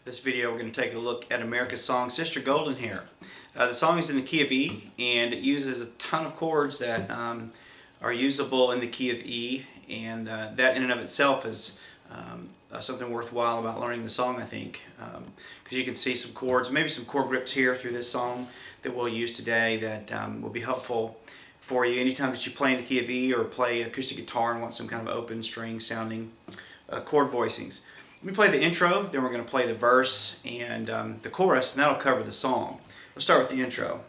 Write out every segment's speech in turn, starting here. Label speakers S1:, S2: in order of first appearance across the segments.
S1: This video we're going to take a look at America's song Sister Golden Hair. The song is in the key of E, and it uses a ton of chords that are usable in the key of E, and that in and of itself is something worthwhile about learning the song, I think, because you can see some chords, maybe some chord grips here through this song that we'll use today that will be helpful for you anytime that you play in the key of E or play acoustic guitar and want some kind of open string sounding chord voicings. Let me play the intro, then we're going to play the verse and the chorus, and that'll cover the song. Let's start with the intro.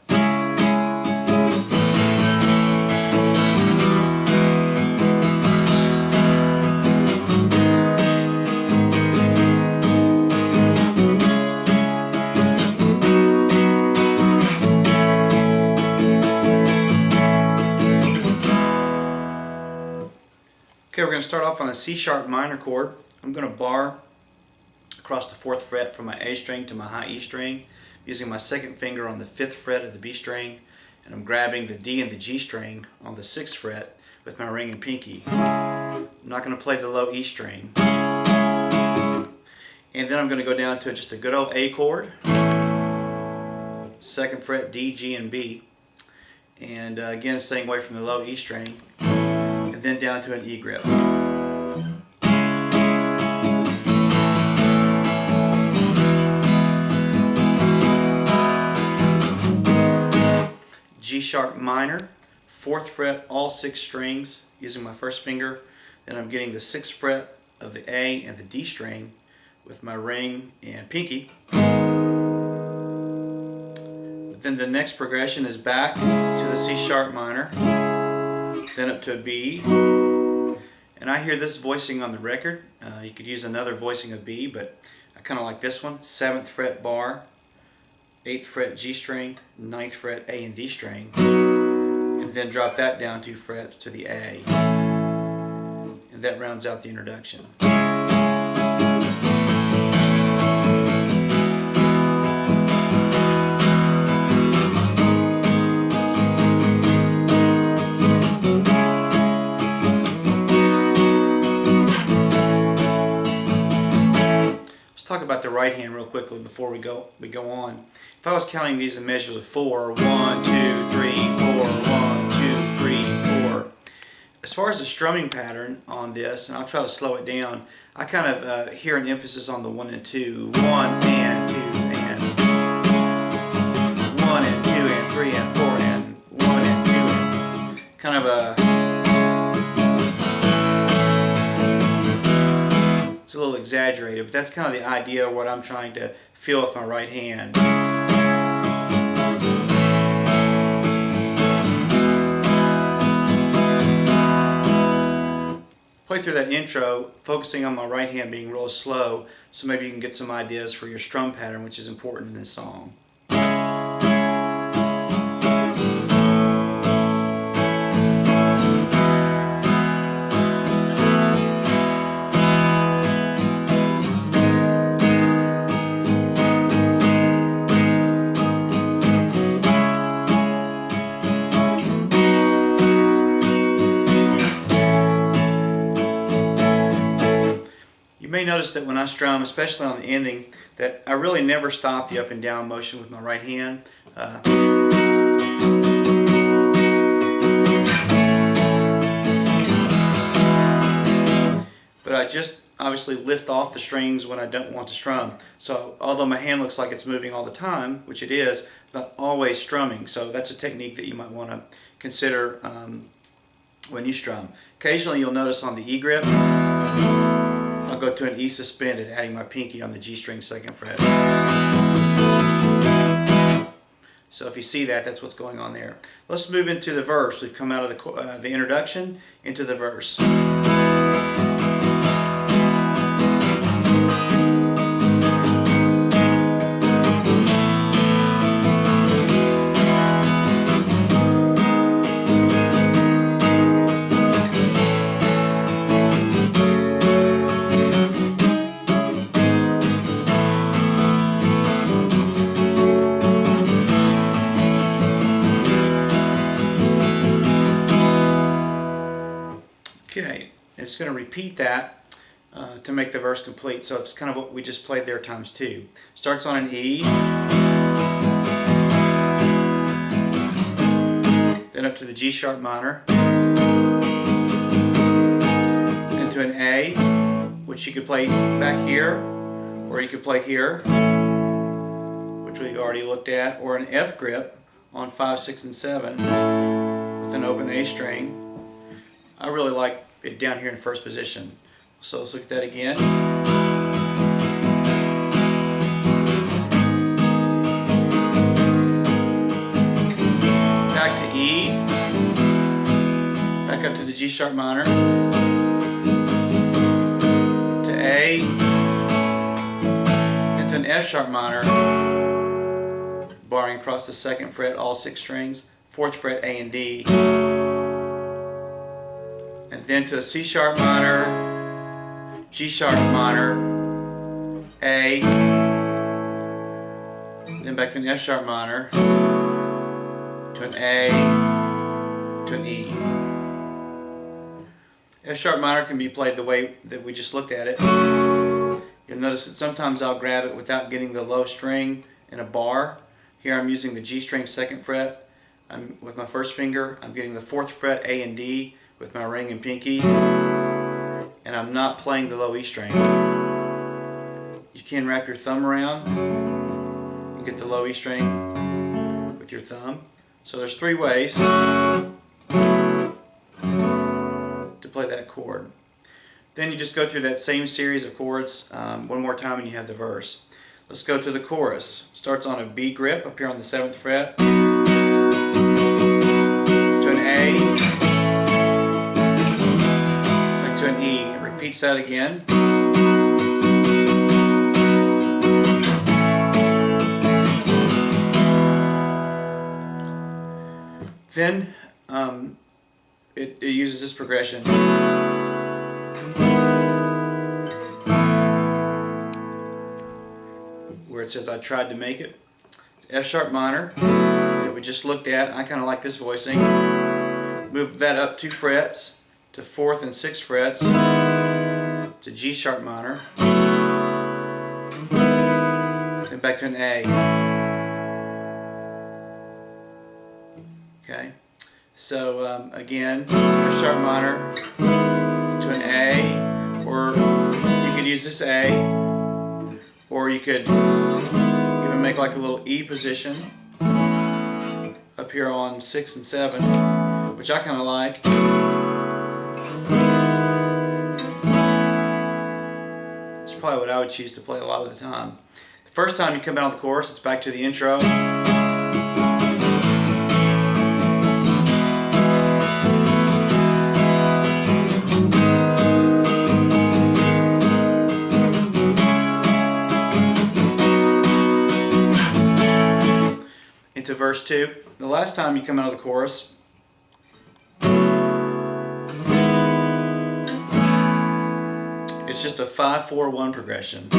S1: Okay, we're going to start off on a C sharp minor chord. I'm going to bar across the 4th fret from my A string to my high E string, using my 2nd finger on the 5th fret of the B string, and I'm grabbing the D and the G string on the 6th fret with my ring and pinky. I'm not going to play the low E string. And then I'm going to go down to just a good old A chord, 2nd fret D, G, and B, and again staying away from the low E string, and then down to an E grip. G sharp minor, 4th fret, all 6 strings using my 1st finger. Then I'm getting the 6th fret of the A and the D string with my ring and pinky. Then the next progression is back to the C sharp minor, then up to a B. And I hear this voicing on the record. You could use another voicing of B, but I kind of like this one. 7th fret bar, 8th fret G string, 9th fret A and D string, and then drop that down 2 frets to the A. And that rounds out the introduction. Talk about the right hand real quickly before we go on. If I was counting these in measures of 4, 1, 2, 3, 4, 1, 2, 3, 4. As far as the strumming pattern on this, and I'll try to slow it down, I kind of hear an emphasis on the 1 and 2. 1 and 2 and 1 and 2 and 3 and 4 and 1 and 2 and kind of a... It's a little exaggerated, but that's kind of the idea of what I'm trying to feel with my right hand. Play through that intro, focusing on my right hand being real slow, so maybe you can get some ideas for your strum pattern, which is important in this song. You may notice that when I strum, especially on the ending, that I really never stop the up and down motion with my right hand. But I just obviously lift off the strings when I don't want to strum. So although my hand looks like it's moving all the time, which it is, not always strumming. So that's a technique that you might want to consider when you strum. Occasionally you'll notice on the E grip, I'll go to an E suspended, adding my pinky on the G string 2nd fret. So if you see that, that's what's going on there. Let's move into the verse. We've come out of the introduction into the verse. Okay, it's going to repeat that to make the verse complete. So it's kind of what we just played there times 2. Starts on an E, then up to the G sharp minor, then to an A, which you could play back here, or you could play here, which we've already looked at, or an F grip on 5, 6, and 7 with an open A string. I really like it down here in first position. So let's look at that again. Back to E, back up to the G sharp minor, to A, then to an F sharp minor, barring across the 2nd fret, all 6 strings, 4th fret, A and D, and then to a C sharp minor, G sharp minor, A, then back to an F sharp minor, to an A, to an E. F sharp minor can be played the way that we just looked at it. You'll notice that sometimes I'll grab it without getting the low string in a bar. Here I'm using the G string 2nd fret. With my first finger, I'm getting the 4th fret, A and D, with my ring and pinky, and I'm not playing the low E string. You can wrap your thumb around and get the low E string with your thumb. So there's 3 ways to play that chord. Then you just go through that same series of chords one more time and you have the verse. Let's go to the chorus. Starts on a B grip up here on the 7th fret, to an A, to an E. It repeats that again. Then it uses this progression. Where it says I tried to make it. It's F sharp minor that we just looked at. I kind of like this voicing. Move that up 2 frets to 4th and 6th frets to G sharp minor, then back to an A. Okay, so again, F sharp minor to an A, or you could use this A, or you could even make like a little E position up here on 6 and 7, which I kind of like. It's probably what I would choose to play a lot of the time. The first time you come out of the chorus, it's back to the intro. Into verse 2. The last time you come out of the chorus, it's just a 5-4-1 progression.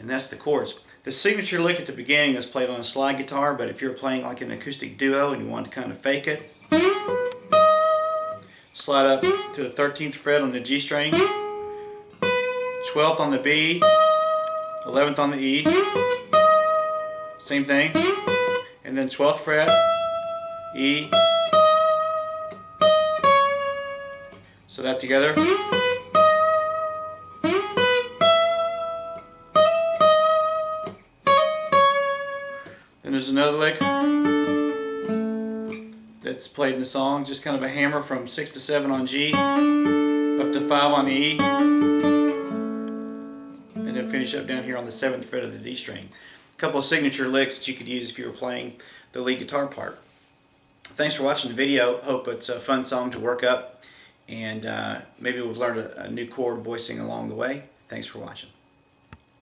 S1: That's the chords. The signature lick at the beginning is played on a slide guitar, but if you're playing like an acoustic duo and you want to kind of fake it, slide up to the 13th fret on the G string, 12th on the B, 11th on the E, same thing, and then 12th fret, E, so that together. Then there's another lick that's played in the song, just kind of a hammer from 6 to 7 on G, up to 5 on E, and then finish up down here on the 7th fret of the D string. A couple of signature licks that you could use if you were playing the lead guitar part. Thanks for watching the video. Hope it's a fun song to work up, and maybe we've learned a new chord voicing along the way. Thanks for watching.